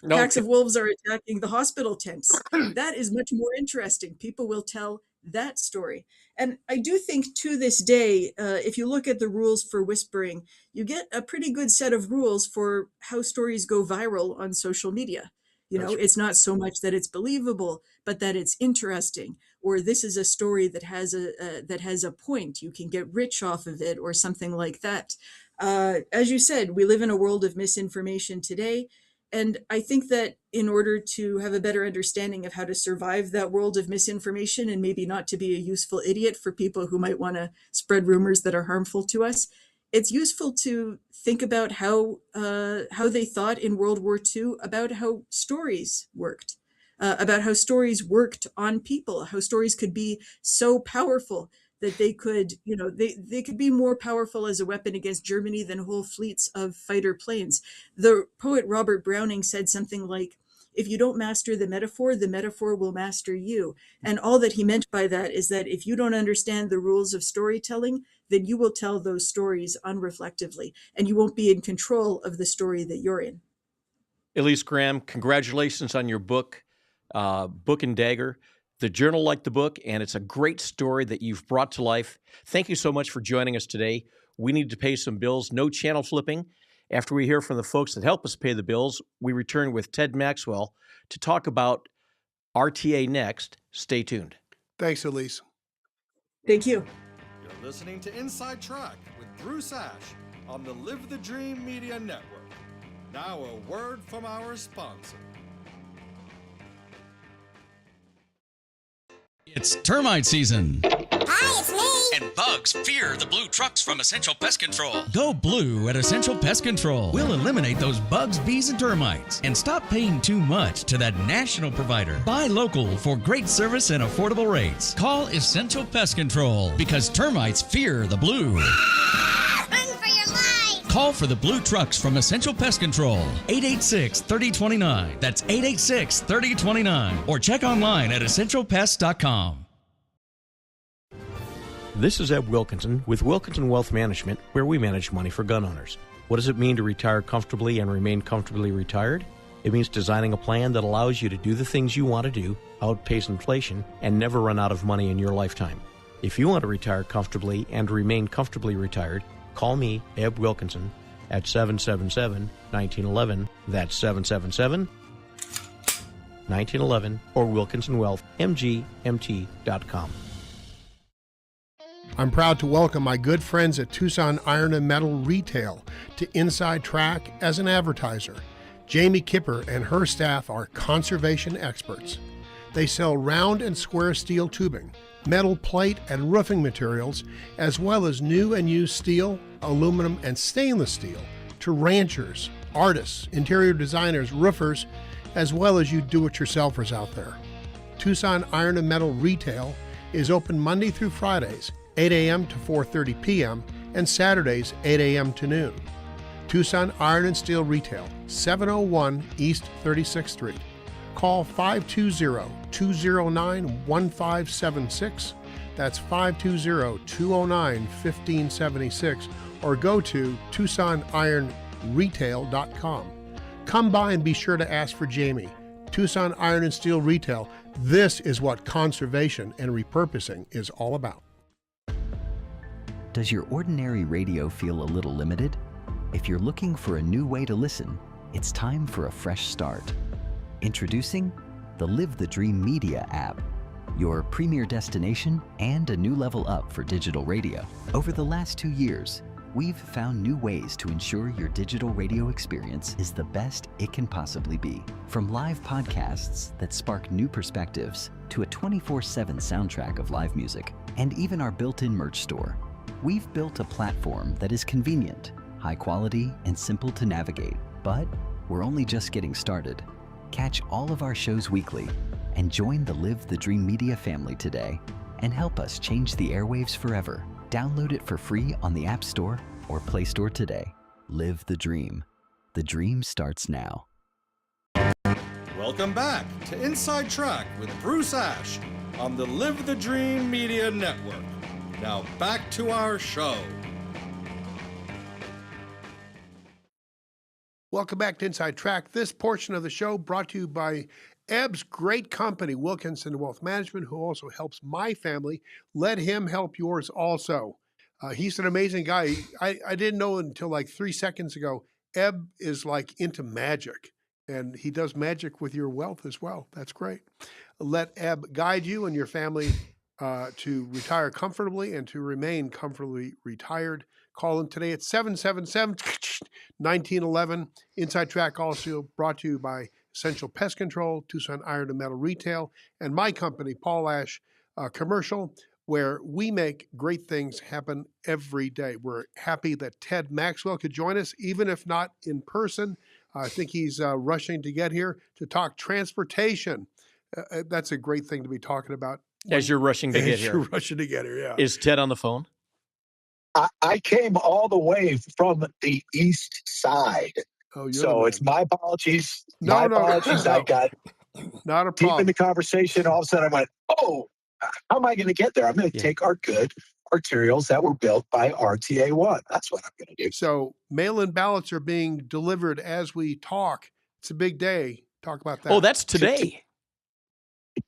packs of wolves are attacking the hospital tents. That is much more interesting. People will tell that story. And I do think to this day, if you look at the rules for whispering, you get a pretty good set of rules for how stories go viral on social media. It's not so much that it's believable, but that it's interesting, or this is a story that has a point. You can get rich off of it, or something like that. As you said, we live in a world of misinformation today. And I think that in order to have a better understanding of how to survive that world of misinformation, and maybe not to be a useful idiot for people who might want to spread rumors that are harmful to us, it's useful to think about how they thought in World War II about how stories worked, about how stories worked on people, how stories could be so powerful that they could, they could be more powerful as a weapon against Germany than whole fleets of fighter planes. The poet Robert Browning said something like, if you don't master the metaphor will master you. And all that he meant by that is that if you don't understand the rules of storytelling, then you will tell those stories unreflectively, and you won't be in control of the story that you're in. Elyse Graham, congratulations on your book, Book and Dagger. The journal liked the book, and it's a great story that you've brought to life. Thank you so much for joining us today. We need to pay some bills. No channel flipping. After we hear from the folks that help us pay the bills, we return with Ted Maxwell to talk about RTA Next. Stay tuned. Thanks, Elyse. Thank you. You're listening to Inside Track with Bruce Ash on the Live the Dream Media Network. Now a word from our sponsor. It's termite season. Hi, it's me. And bugs fear the blue trucks from Essential Pest Control. Go blue at Essential Pest Control. We'll eliminate those bugs, bees, and termites. And stop paying too much to that national provider. Buy local for great service and affordable rates. Call Essential Pest Control because termites fear the blue. Run for your life. Call for the blue trucks from Essential Pest Control. 886-3029. That's 886-3029. Or check online at essentialpest.com. This is Eb Wilkinson with Wilkinson Wealth Management, where we manage money for gun owners. What does it mean to retire comfortably and remain comfortably retired? It means designing a plan that allows you to do the things you want to do, outpace inflation, and never run out of money in your lifetime. If you want to retire comfortably and remain comfortably retired, call me, Eb Wilkinson, at 777-1911. That's 777-1911 or WilkinsonWealthMGMT.com. I'm proud to welcome my good friends at Tucson Iron and Metal Retail to Inside Track as an advertiser. Jamie Kipper and her staff are conservation experts. They sell round and square steel tubing, metal plate and roofing materials, as well as new and used steel, aluminum, and stainless steel to ranchers, artists, interior designers, roofers, as well as you do-it-yourselfers out there. Tucson Iron and Metal Retail is open Monday through Fridays, 8 a.m. to 4:30 p.m., and Saturdays, 8 a.m. to noon. Tucson Iron and Steel Retail, 701 East 36th Street. Call 520-209-1576. That's 520-209-1576. Or go to TucsonIronRetail.com. Come by and be sure to ask for Jamie. Tucson Iron and Steel Retail. This is what conservation and repurposing is all about. Does your ordinary radio feel a little limited? If you're looking for a new way to listen, it's time for a fresh start. Introducing the Live the Dream Media app, your premier destination and a new level up for digital radio. Over the last 2 years, we've found new ways to ensure your digital radio experience is the best it can possibly be. From live podcasts that spark new perspectives to a 24/7 soundtrack of live music, and even our built-in merch store. We've built a platform that is convenient, high quality, and simple to navigate. But we're only just getting started. Catch all of our shows weekly and join the Live the Dream Media family today and help us change the airwaves forever. Download it for free on the App Store or Play Store today. Live the dream. The dream starts now. Welcome back to Inside Track with Bruce Ash on the Live the Dream Media Network. Now back to our show. Welcome back to Inside Track. This portion of the show brought to you by Eb's great company, Wilkinson Wealth Management, who also helps my family. Let him help yours also. He's an amazing guy. I didn't know until like 3 seconds ago, Eb is like into magic, and he does magic with your wealth as well. That's great. Let Eb guide you and your family to retire comfortably and to remain comfortably retired. Call him today at 777-1911. Inside Track also brought to you by Essential Pest Control, Tucson Iron and Metal Retail, and my company, Paul Ash Commercial, where we make great things happen every day. We're happy that Ted Maxwell could join us, even if not in person. I think he's rushing to get here to talk transportation. That's a great thing to be talking about. As you're rushing to get here. You're rushing to get here, yeah. Is Ted on the phone? I came all the way from the east side. Oh, so it's my apologies. No. I got not a deep problem. in the conversation. All of a sudden I went, oh, how am I going to get there? I'm going to take our good arterials that were built by RTA1. That's what I'm going to do. So mail-in ballots are being delivered as we talk. It's a big day. Talk about that. Oh, that's today.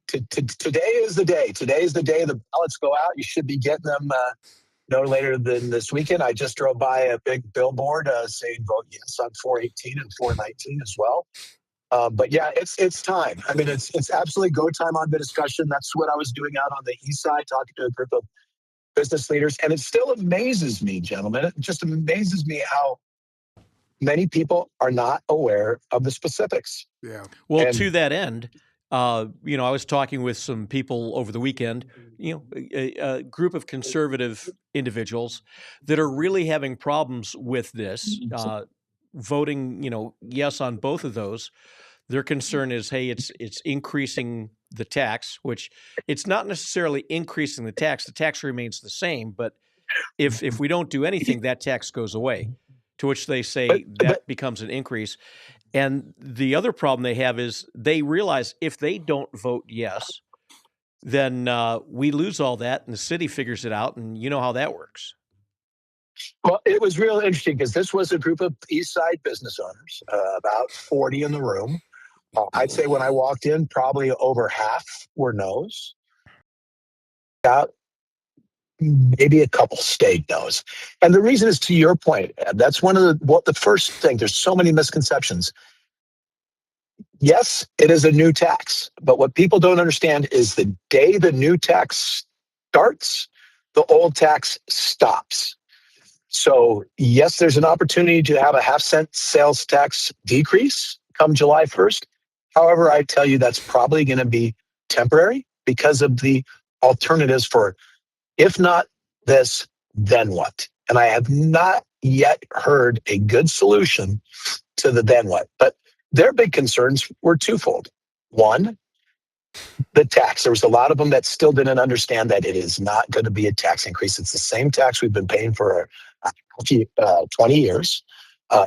Today is the day. Today is the day the ballots go out. You should be getting them no later than this weekend. I just drove by a big billboard saying vote yes on 418 and 419 as well. But yeah, it's time. I mean, it's absolutely go time on the discussion. That's what I was doing out on the east side, talking to a group of business leaders. And it still amazes me, gentlemen. It just amazes me how many people are not aware of the specifics. Yeah. Well, And- to that end, I was talking with some people over the weekend, a group of conservative individuals that are really having problems with this, voting, yes on both of those. Their concern is, hey, it's increasing the tax, which it's not necessarily increasing the tax. The tax remains the same, but if we don't do anything, that tax goes away. To which they say that becomes an increase. And the other problem they have is they realize if they don't vote yes, then we lose all that and the city figures it out, and you know how that works. Well, it was real interesting because this was a group of East Side business owners, about 40 in the room. I'd say when I walked in, probably over half were no's. About maybe a couple stayed no's. And the reason is to your point. That's one of the first thing. There's so many misconceptions. Yes, it is a new tax, but what people don't understand is the day the new tax starts, the old tax stops. So yes, there's an opportunity to have a half-cent sales tax decrease come July 1st. However, I tell you that's probably going to be temporary because of the alternatives for, if not this, then what? And I have not yet heard a good solution to the then what. But their big concerns were twofold. One, the tax. There was a lot of them that still didn't understand that it is not going to be a tax increase. It's the same tax we've been paying for 20 years.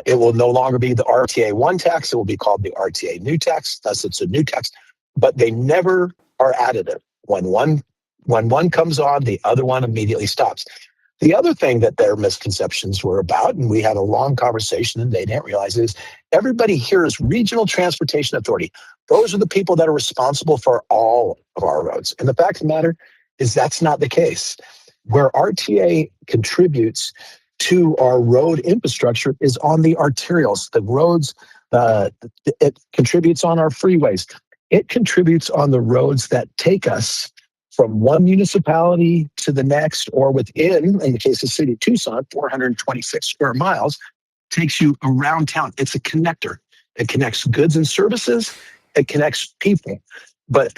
It will no longer be the RTA 1 tax. It will be called the RTA new tax. Thus, it's a new tax. But they never are additive. When one comes on, the other one immediately stops. The other thing that their misconceptions were about, and we had a long conversation and they didn't realize, is everybody here is Regional Transportation Authority. Those are the people that are responsible for all of our roads. And the fact of the matter is that's not the case. Where RTA contributes to our road infrastructure is on the arterials, the roads. It contributes on our freeways. It contributes on the roads that take us from one municipality to the next, or within, in the case of the city of Tucson, 426 square miles, takes you around town. It's a connector. It connects goods and services. It connects people. But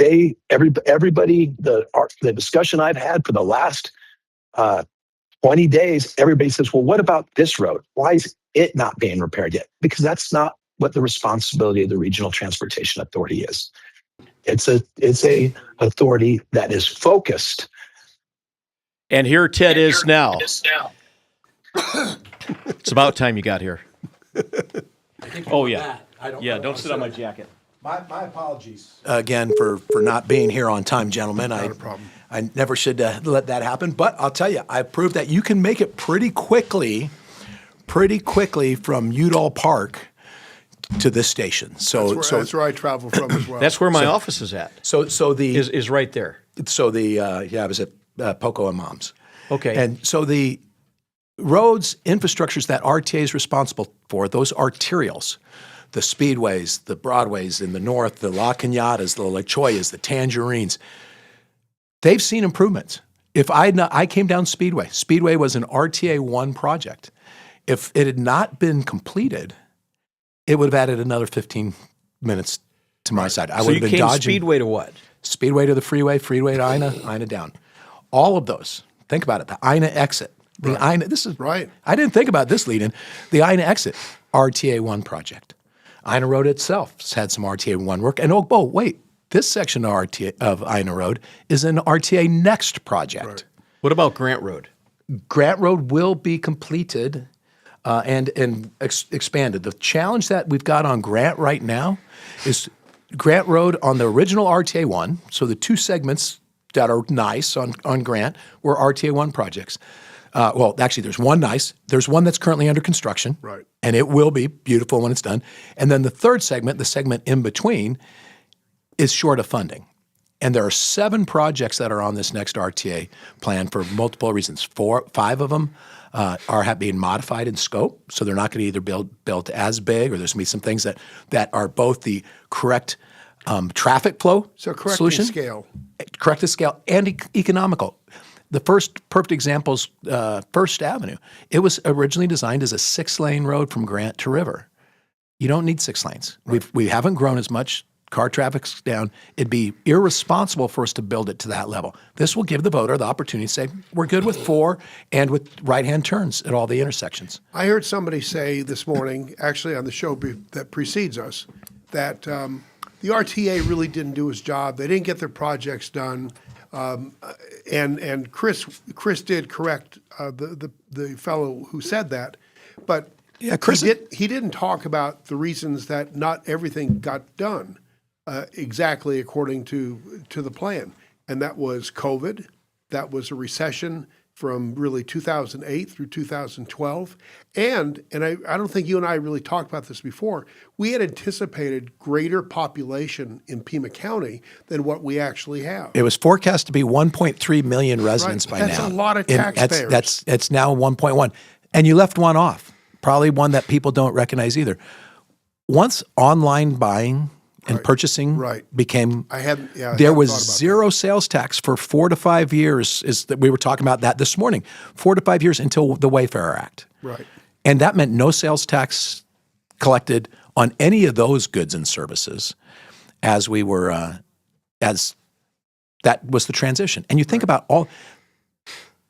everybody, the discussion I've had for the last 20 days, everybody says, well, what about this road? Why is it not being repaired yet? Because that's not what the responsibility of the Regional Transportation Authority is. It's a authority that is focused. And here Ted is now. It's about time you got here. Oh, yeah. Don't sit on my jacket. My apologies again for not being here on time, gentlemen. Not a problem. I never should let that happen. But I'll tell you, I proved that you can make it pretty quickly from Udall Park to this station. That's where I travel from as well. That's where my office is at. So the is right there. So the I was at Poco and Mom's. Okay. And so the roads, infrastructures that RTA is responsible for, those arterials, the speedways, the broadways in the north, the La Cañadas, the La Choyas, the Tangerines, they've seen improvements. If I came down Speedway. Speedway was an RTA 1 project. If it had not been completed, it would have added another 15 minutes to my side. I would have been dodging. Speedway to what? Speedway to the freeway to Ina down. All of those. Think about it. The Ina exit. The Ina. This is right. I didn't think about this lead in. The Ina exit, RTA 1 project. Ina Road itself has had some RTA 1 work. And wait, this section of Ina Road is an RTA Next project. Right. What about Grant Road? Grant Road will be completed and expanded. The challenge that we've got on Grant right now is Grant Road on the original RTA 1, so the two segments that are nice on Grant were RTA 1 projects. Well, actually, there's one nice. There's one that's currently under construction. Right. And it will be beautiful when it's done. And then the third segment, the segment in between, is short of funding. And there are 7 projects that are on this next RTA plan for multiple reasons. 5 of them are being modified in scope, so they're not going to either built as big, or there's going to be some things that are both the correct traffic flow solution, correct to scale, and economical. The first perfect example is First Avenue. It was originally designed as a 6-lane road from Grant to River. You don't need 6 lanes. Right. We haven't grown as much. Car traffic's down. It'd be irresponsible for us to build it to that level. This will give the voter the opportunity to say, we're good with 4 and with right-hand turns at all the intersections. I heard somebody say this morning, actually on the show that precedes us, that the RTA really didn't do its job. They didn't get their projects done. And Chris did correct the fellow who said that. But yeah, Chris he didn't talk about the reasons that not everything got done exactly according to the plan. And that was COVID, that was a recession from really 2008 through 2012. And I don't think you and I really talked about this before, we had anticipated greater population in Pima County than what we actually have. It was forecast to be 1.3 million residents by now. That's a lot of taxpayers. That's now 1.1. And you left one off, probably one that people don't recognize either. Once online buying and purchasing became, there was zero sales tax for 4 to 5 years. We were talking about that this morning. 4 to 5 years until the Wayfarer Act. Right. And that meant no sales tax collected on any of those goods and services as we were, as that was the transition. And you think about all,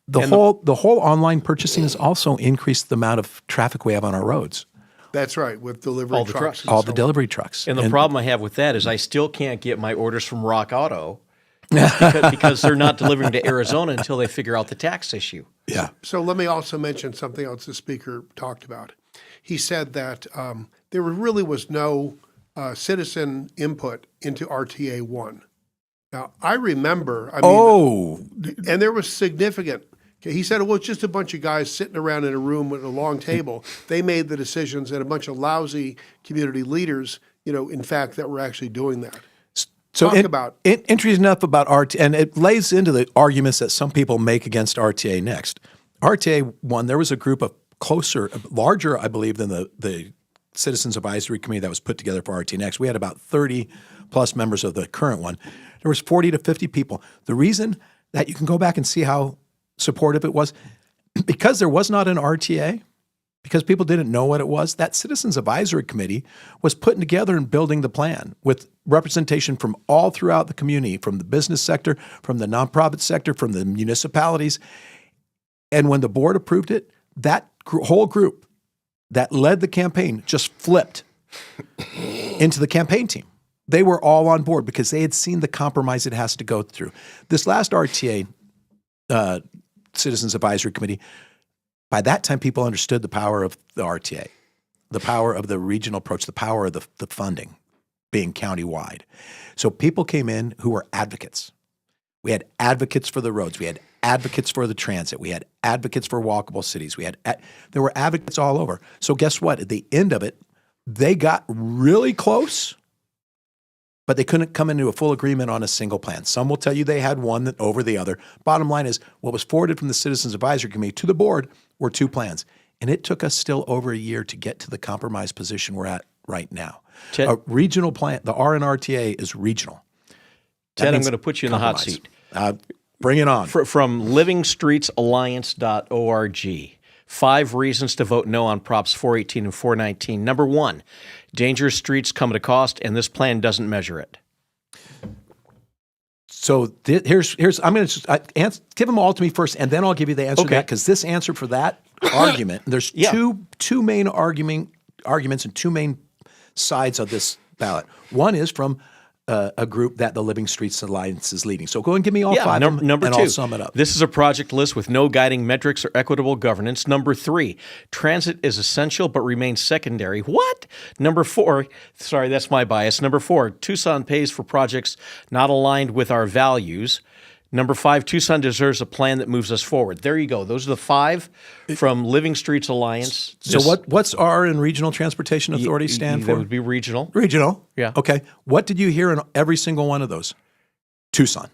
the whole online purchasing has also increased the amount of traffic we have on our roads. That's right, with delivery trucks. All the delivery trucks. And the problem I have with that is I still can't get my orders from Rock Auto because they're not delivering to Arizona until they figure out the tax issue. Yeah. So let me also mention something else the speaker talked about. He said that there really was no citizen input into RTA 1. Now, I remember, and there was significant. He said it was just a bunch of guys sitting around in a room with a long table. They made the decisions, and a bunch of lousy community leaders, in fact, that were actually doing that. So interesting enough about RTA, and it lays into the arguments that some people make against RTA Next. RTA 1, there was a group of larger, I believe, than the Citizens Advisory Committee that was put together for RTA Next. We had about 30 plus members of the current one. There was 40 to 50 people. The reason that you can go back and see how supportive it was, because there was not an RTA, because people didn't know what it was, that Citizens Advisory Committee was putting together and building the plan with representation from all throughout the community, from the business sector, from the nonprofit sector, from the municipalities. And when the board approved it, that whole group that led the campaign just flipped into the campaign team. They were all on board because they had seen the compromise it has to go through. This last RTA Citizens Advisory Committee, by that time people understood the power of the RTA, the power of the regional approach, the power of the funding being countywide. So people came in who were advocates. We had advocates for the roads. We had advocates for the transit. We had advocates for walkable cities. There were advocates all over. So guess what? At the end of it, they got really close, but they couldn't come into a full agreement on a single plan. Some will tell you they had one over the other. Bottom line is what was forwarded from the Citizens Advisory Committee to the board were 2 plans. And it took us still over a year to get to the compromise position we're at right now. Ted, a regional plan, the RNRTA is regional. Ted, I'm going to put you in the hot seat. Bring it on. From livingstreetsalliance.org. 5 reasons to vote no on Props 418 and 419. Number 1, dangerous streets come at a cost, and this plan doesn't measure it. So here's I'm going to give them all to me first, and then I'll give you the answer to that, because this answer for that argument, there's two main arguments and 2 main sides of this ballot. One is from a group that the Living Streets Alliance is leading. So go and give me all 5 of them, number and 2, I'll sum it up. This is a project list with no guiding metrics or equitable governance. Number 3, transit is essential but remains secondary. What? Number 4, sorry, that's my bias. Number 4, Tucson pays for projects not aligned with our values. Number 5, Tucson deserves a plan that moves us forward. There you go. Those are the 5 from Living Streets Alliance. So what's R in Regional Transportation Authority stand for? That would be regional. Regional. Yeah. Okay. What did you hear in every single one of those? Tucson.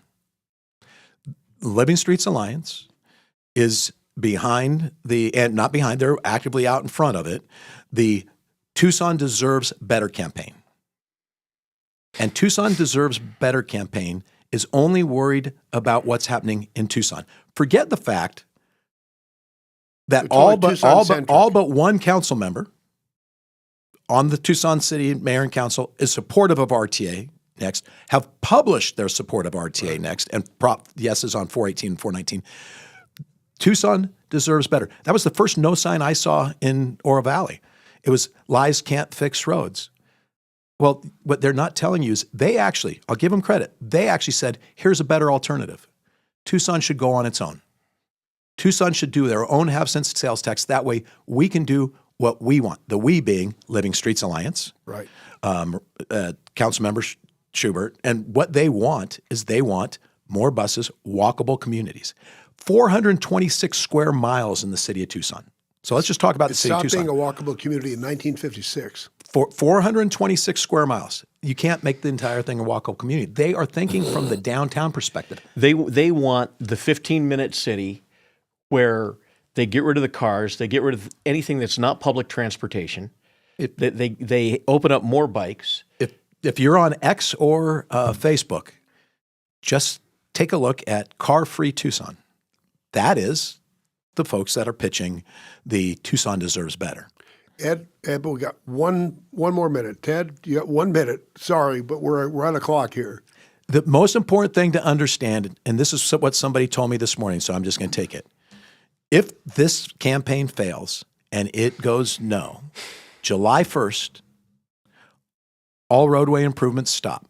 Living Streets Alliance is behind and not behind, they're actively out in front of it, the Tucson Deserves Better campaign. And Tucson Deserves Better campaign is only worried about what's happening in Tucson. Forget the fact that all but one council member on the Tucson City Mayor and Council is supportive of RTA Next, have published their support of RTA Next, and yeses on 418 and 419. Tucson deserves better. That was the first no sign I saw in Oro Valley. It was lies can't fix roads. Well, what they're not telling you is I'll give them credit, they actually said, here's a better alternative. Tucson should go on its own. Tucson should do their own half-cent sales tax. That way we can do what we want. The we being Living Streets Alliance, right? Councilmember Schubert. And what they want is more buses, walkable communities. 426 square miles in the city of Tucson. So let's just talk about the city of Tucson. It stopped being a walkable community in 1956. 426 square miles. You can't make the entire thing a walkable community. They are thinking from the downtown perspective. They want the 15-minute city where they get rid of the cars, they get rid of anything that's not public transportation. They open up more bikes. If you're on X or Facebook, just take a look at Car Free Tucson. That is the folks that are pitching the Tucson Deserves Better. Ed, but we got one more minute. Ted, you got 1 minute. Sorry, but we're on a clock here. The most important thing to understand, and this is what somebody told me this morning, so I'm just going to take it. If this campaign fails and it goes no, July 1st, all roadway improvements stop.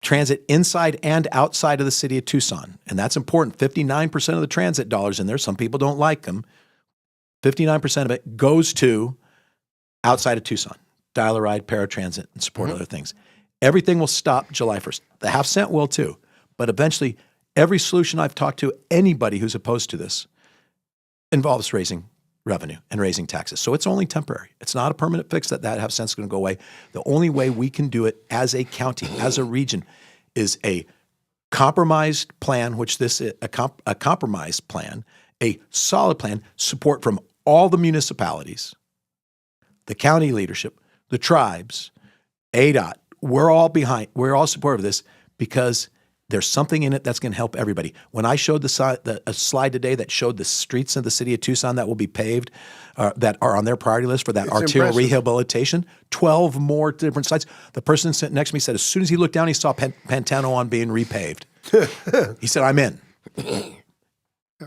Transit inside and outside of the city of Tucson, and that's important. 59% of the transit dollars in there, some people don't like them, 59% of it goes to outside of Tucson. Dial-a-ride, paratransit, and support other things. Everything will stop July 1st. The half cent will too. But eventually, every solution I've talked to, anybody who's opposed to this, involves raising revenue and raising taxes. So it's only temporary. It's not a permanent fix that half cent's going to go away. The only way we can do it as a county, as a region, is a compromised plan, which this is a compromised plan, a solid plan, support from all the municipalities, the county leadership, the tribes, ADOT. We're all behind. We're all supportive of this because there's something in it that's going to help everybody. When I showed a slide today that showed the streets of the city of Tucson that will be paved, that are on their priority list for that arterial rehabilitation, 12 more different sites. The person sitting next to me said as soon as he looked down, he saw Pantano on being repaved. He said, I'm in.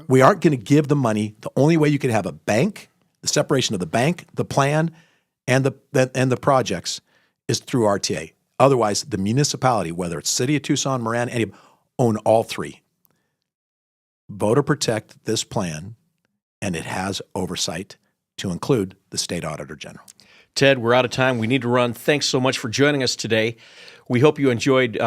We aren't going to give the money. The only way you can have a bank, the separation of the bank, the plan, and the projects is through RTA. Otherwise, the municipality, whether it's City of Tucson, Moran, any own all three. Vote or protect this plan, and it has oversight to include the state auditor general. Ted, we're out of time. We need to run. Thanks so much for joining us today. We hope you enjoyed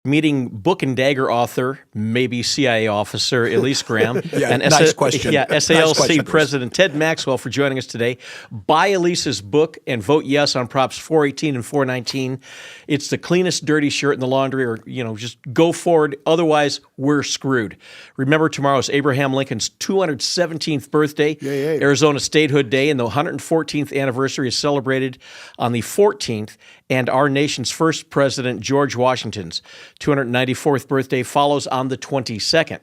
meeting Book and Dagger author, maybe CIA officer, Elyse Graham. And nice question. SALC nice question, President Ted Maxwell for joining us today. Buy Elyse's book and vote yes on Props 418 and 419. It's the cleanest dirty shirt in the laundry, or, just go forward. Otherwise, we're screwed. Remember, tomorrow is Abraham Lincoln's 217th birthday, Arizona Statehood Day, and the 114th anniversary is celebrated on the 14th, and our nation's first president, George Washington's 294th birthday follows on the 22nd.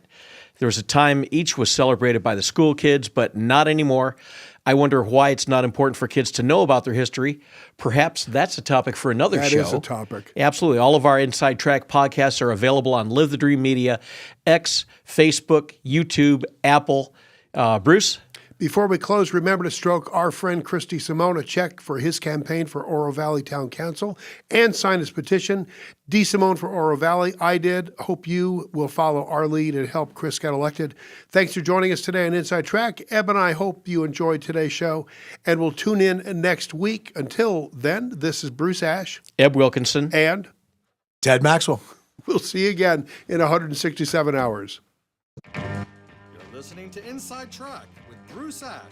There was a time each was celebrated by the school kids, but not anymore. I wonder why it's not important for kids to know about their history. Perhaps that's a topic for another show. That is a topic. Absolutely. All of our Inside Track podcasts are available on Live the Dream Media, X, Facebook, YouTube, Apple. Bruce? Before we close, remember to stroke our friend Christy Simone a check for his campaign for Oro Valley Town Council and sign his petition. D. Simone for Oro Valley. I did. Hope you will follow our lead and help Chris get elected. Thanks for joining us today on Inside Track. Eb and I hope you enjoyed today's show, and we'll tune in next week. Until then, this is Bruce Ash, Eb Wilkinson, and Ted Maxwell. We'll see you again in 167 hours. You're listening to Inside Track with Bruce Ash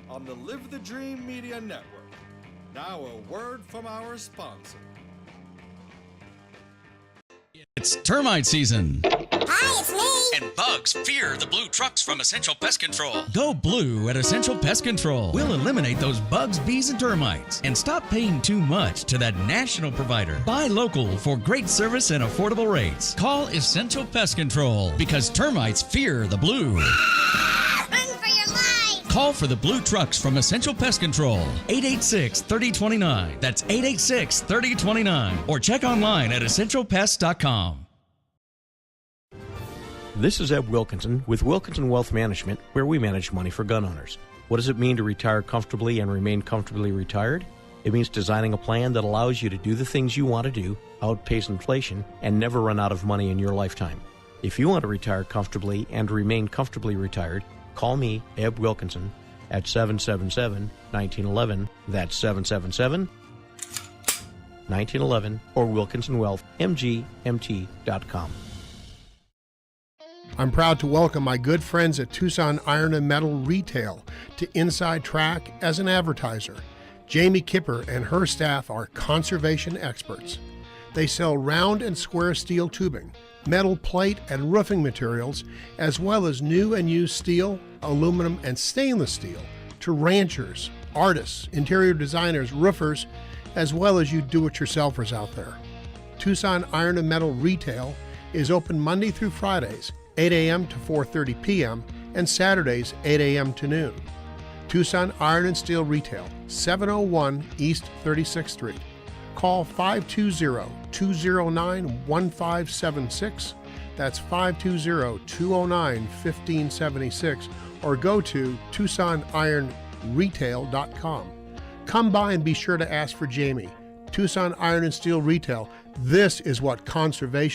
on the Live the Dream Media Network. Now a word from our sponsor. It's termite season. Hi, it's me. And bugs fear the blue trucks from Essential Pest Control. Go blue at Essential Pest Control. We'll eliminate those bugs, bees, and termites. And stop paying too much to that national provider. Buy local for great service and affordable rates. Call Essential Pest Control because termites fear the blue. Run for your life. Call for the blue trucks from Essential Pest Control. 886-3029. That's 886-3029. Or check online at essentialpest.com. This is Ed Wilkinson with Wilkinson Wealth Management, where we manage money for gun owners. What does it mean to retire comfortably and remain comfortably retired? It means designing a plan that allows you to do the things you want to do, outpace inflation, and never run out of money in your lifetime. If you want to retire comfortably and remain comfortably retired, call me, Ed Wilkinson, at 777-1911. That's 777-1911 or WilkinsonWealthMGMT.com. I'm proud to welcome my good friends at Tucson Iron and Metal Retail to Inside Track as an advertiser. Jamie Kipper and her staff are conservation experts. They sell round and square steel tubing, metal plate and roofing materials, as well as new and used steel, aluminum, and stainless steel to ranchers, artists, interior designers, roofers, as well as you do-it-yourselfers out there. Tucson Iron and Metal Retail is open Monday through Fridays, 8 a.m. to 4:30 p.m., and Saturdays, 8 a.m. to noon. Tucson Iron and Steel Retail, 701 East 36th Street. Call 520-209-1576. That's 520-209-1576. Or go to TucsonIronRetail.com. Come by and be sure to ask for Jamie. Tucson Iron and Steel Retail. This is what conservation